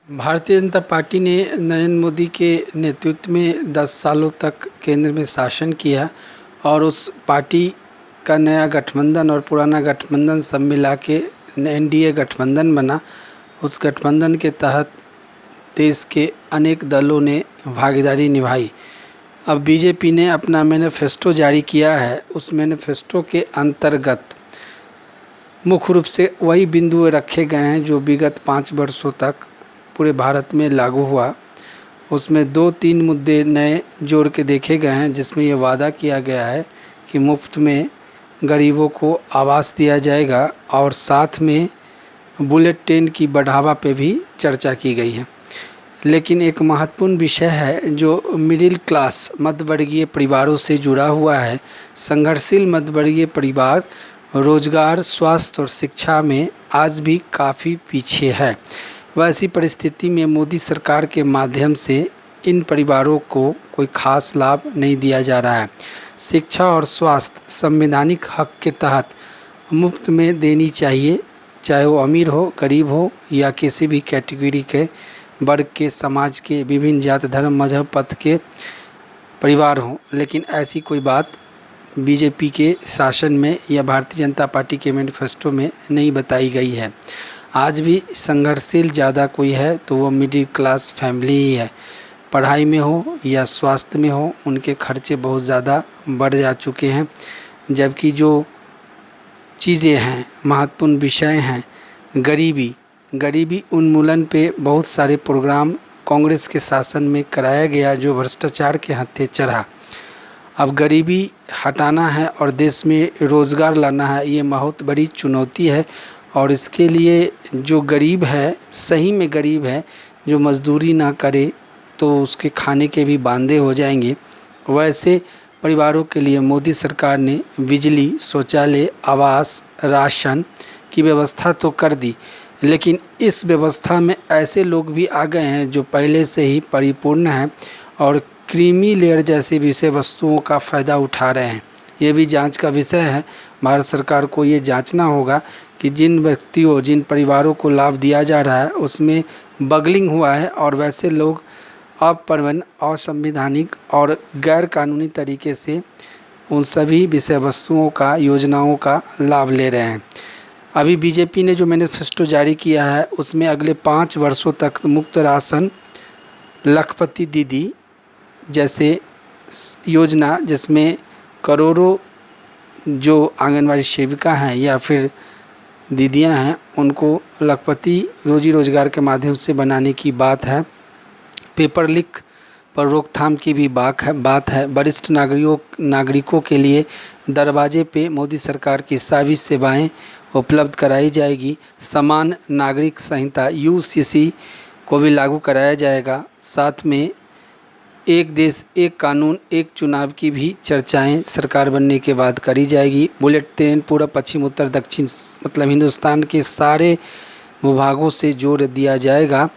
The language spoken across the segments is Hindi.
भारतीय जनता पार्टी ने नरेंद्र मोदी के नेतृत्व में 10 सालों तक केंद्र में शासन किया और उस पार्टी का नया गठबंधन और पुराना गठबंधन सब मिला के एनडीए गठबंधन बना। उस गठबंधन के तहत देश के अनेक दलों ने भागीदारी निभाई। अब बीजेपी ने अपना मैनिफेस्टो जारी किया है। उस मैनिफेस्टो के अंतर्गत मुख्य रूप से वही बिंदु रखे गए हैं जो विगत 5 वर्षों तक पूरे भारत में लागू हुआ। उसमें 2-3 मुद्दे नए जोड़ के देखे गए हैं, जिसमें ये वादा किया गया है कि मुफ्त में गरीबों को आवास दिया जाएगा और साथ में बुलेट ट्रेन की बढ़ावा पे भी चर्चा की गई है। लेकिन एक महत्वपूर्ण विषय है जो मिडिल क्लास मध्यवर्गीय परिवारों से जुड़ा हुआ है। संघर्षशील मध्यवर्गीय परिवार रोजगार, स्वास्थ्य और शिक्षा में आज भी काफ़ी पीछे है। वैसी परिस्थिति में मोदी सरकार के माध्यम से इन परिवारों को कोई खास लाभ नहीं दिया जा रहा है। शिक्षा और स्वास्थ्य संवैधानिक हक के तहत मुफ्त में देनी चाहिए, चाहे वो अमीर हो, गरीब हो या किसी भी कैटेगरी के वर्ग के, समाज के, विभिन्न जाति, धर्म, मजहब, पथ के परिवार हों। लेकिन ऐसी कोई बात बीजेपी के शासन में या भारतीय जनता पार्टी के मैनिफेस्टो में नहीं बताई गई है। आज भी संघर्षशील ज़्यादा कोई है तो वो मिडिल क्लास फैमिली ही है। पढ़ाई में हो या स्वास्थ्य में हो, उनके खर्चे बहुत ज़्यादा बढ़ जा चुके हैं। जबकि जो चीज़ें हैं, महत्वपूर्ण विषय हैं, गरीबी उन्मूलन पे बहुत सारे प्रोग्राम कांग्रेस के शासन में कराया गया जो भ्रष्टाचार के हत्थे चढ़ा। अब गरीबी हटाना है और देश में रोज़गार लाना है, ये बहुत बड़ी चुनौती है। और इसके लिए जो गरीब है, सही में गरीब है, जो मजदूरी ना करे तो उसके खाने के भी बांधे हो जाएंगे, वैसे परिवारों के लिए मोदी सरकार ने बिजली, शौचालय, आवास, राशन की व्यवस्था तो कर दी। लेकिन इस व्यवस्था में ऐसे लोग भी आ गए हैं जो पहले से ही परिपूर्ण हैं और क्रीमी लेयर जैसी विषय वस्तुओं का फ़ायदा उठा रहे हैं। ये भी जांच का विषय है। भारत सरकार को ये जांचना होगा कि जिन व्यक्तियों, जिन परिवारों को लाभ दिया जा रहा है उसमें बगलिंग हुआ है और वैसे लोग अप्रवन, असंवैधानिक और गैर कानूनी तरीके से उन सभी विषय वस्तुओं का, योजनाओं का लाभ ले रहे हैं। अभी बीजेपी ने जो मैनिफेस्टो जारी किया है उसमें अगले 5 वर्षों तक मुफ्त राशन, लखपति दीदी जैसे योजना, जिसमें करोड़ों जो आंगनवाड़ी सेविका हैं या फिर दीदियां हैं उनको लखपति रोजी रोजगार के माध्यम से बनाने की बात है। पेपर लीक पर रोकथाम की भी बात है। वरिष्ठ नागरिकों के लिए दरवाजे पे मोदी सरकार की सभी सेवाएं उपलब्ध कराई जाएगी। समान नागरिक संहिता यूसीसी को भी लागू कराया जाएगा। साथ में एक देश एक कानून एक चुनाव की भी चर्चाएं सरकार बनने के बाद करी जाएगी। बुलेट ट्रेन पूर्व, पश्चिम, उत्तर, दक्षिण मतलब हिंदुस्तान के सारे विभागों से जोड़ दिया जाएगा।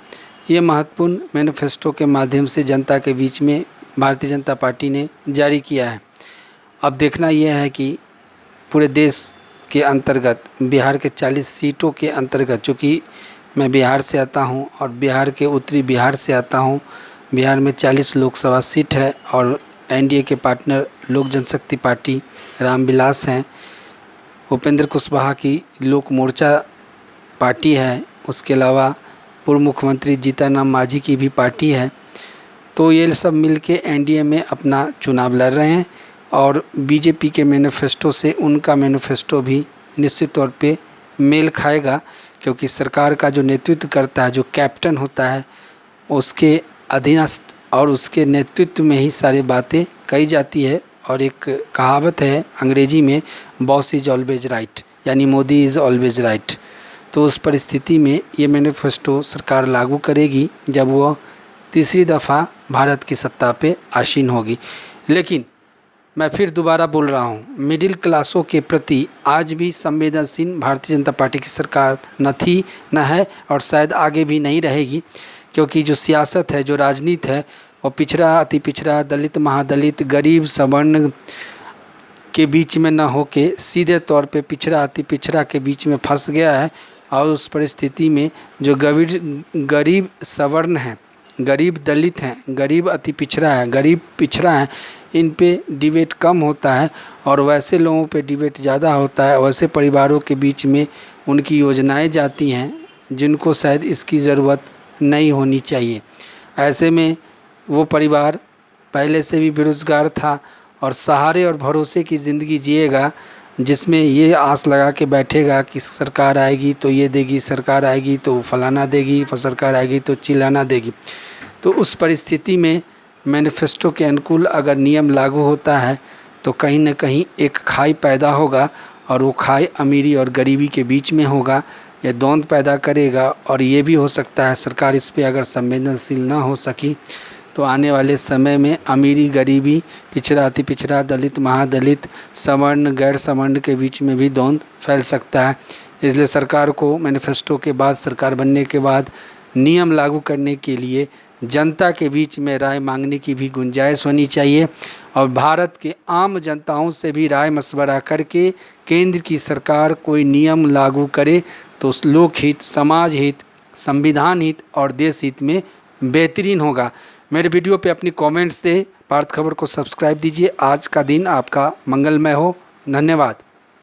ये महत्वपूर्ण मैनिफेस्टो के माध्यम से जनता के बीच में भारतीय जनता पार्टी ने जारी किया है। अब देखना यह है कि पूरे देश के अंतर्गत बिहार के 40 सीटों के अंतर्गत, चूँकि मैं बिहार से आता हूँ और बिहार के उत्तरी बिहार से आता हूँ, बिहार में 40 लोकसभा सीट है और एनडीए के पार्टनर लोक जनशक्ति पार्टी रामविलास हैं। उपेंद्र कुशवाहा की लोक मोर्चा पार्टी है। उसके अलावा पूर्व मुख्यमंत्री जीतन राम मांझी की भी पार्टी है। तो ये सब मिलके एनडीए में अपना चुनाव लड़ रहे हैं और बीजेपी के मैनिफेस्टो से उनका मैनिफेस्टो भी निश्चित तौर पे मेल खाएगा, क्योंकि सरकार का जो नेतृत्व करता है, जो कैप्टन होता है, उसके अधीनस्थ और उसके नेतृत्व में ही सारी बातें कही जाती है। और एक कहावत है अंग्रेजी में, बॉस इज़ ऑलवेज राइट, यानी मोदी इज़ ऑलवेज राइट। तो उस परिस्थिति में ये मैनिफेस्टो सरकार लागू करेगी जब वह तीसरी दफ़ा भारत की सत्ता पे आसीन होगी। लेकिन मैं फिर दोबारा बोल रहा हूँ, मिडिल क्लासों के प्रति आज भी संवेदनशील भारतीय जनता पार्टी की सरकार न थी, न है और शायद आगे भी नहीं रहेगी। क्योंकि जो सियासत है, जो राजनीति है, वो पिछड़ा, अति पिछड़ा, दलित, महादलित, गरीब, सवर्ण के बीच में न होके सीधे तौर पे पिछड़ा, अति पिछड़ा के बीच में फंस गया है और उस परिस्थिति में जो गरीब सवर्ण हैं, गरीब दलित हैं, गरीब अति पिछड़ा है, गरीब पिछड़ा है, इन पे डिबेट कम होता है और वैसे लोगों पे डिबेट ज़्यादा होता है। वैसे परिवारों के बीच में उनकी योजनाएं जाती हैं जिनको शायद इसकी ज़रूरत नहीं होनी चाहिए। ऐसे में वो परिवार पहले से भी बेरोज़गार था और सहारे और भरोसे की ज़िंदगी जिएगा, जिसमें ये आस लगा के बैठेगा कि सरकार आएगी तो ये देगी, सरकार आएगी तो फलाना देगी, सरकार आएगी तो चिलाना देगी। तो उस परिस्थिति में मैनिफेस्टो के अनुकूल अगर नियम लागू होता है तो कहीं न कहीं एक खाई पैदा होगा और वो खाई अमीरी और गरीबी के बीच में होगा, ये द्वंद्व पैदा करेगा। और ये भी हो सकता है सरकार इस पे अगर संवेदनशील ना हो सकी तो आने वाले समय में अमीरी गरीबी, पिछड़ा अति पिछड़ा, दलित महादलित, सवर्ण गैर सवर्ण के बीच में भी द्वंद्व फैल सकता है। इसलिए सरकार को मैनिफेस्टो के बाद, सरकार बनने के बाद नियम लागू करने के लिए जनता के बीच में राय मांगने की भी गुंजाइश होनी चाहिए और भारत के आम जनताओं से भी राय मशवरा करके केंद्र की सरकार कोई नियम लागू करे तो उस लोकहित, समाज हित, संविधान हित और देश हित में बेहतरीन होगा। मेरे वीडियो पे अपनी कमेंट्स दें। भारत खबर को सब्सक्राइब दीजिए। आज का दिन आपका मंगलमय हो। धन्यवाद।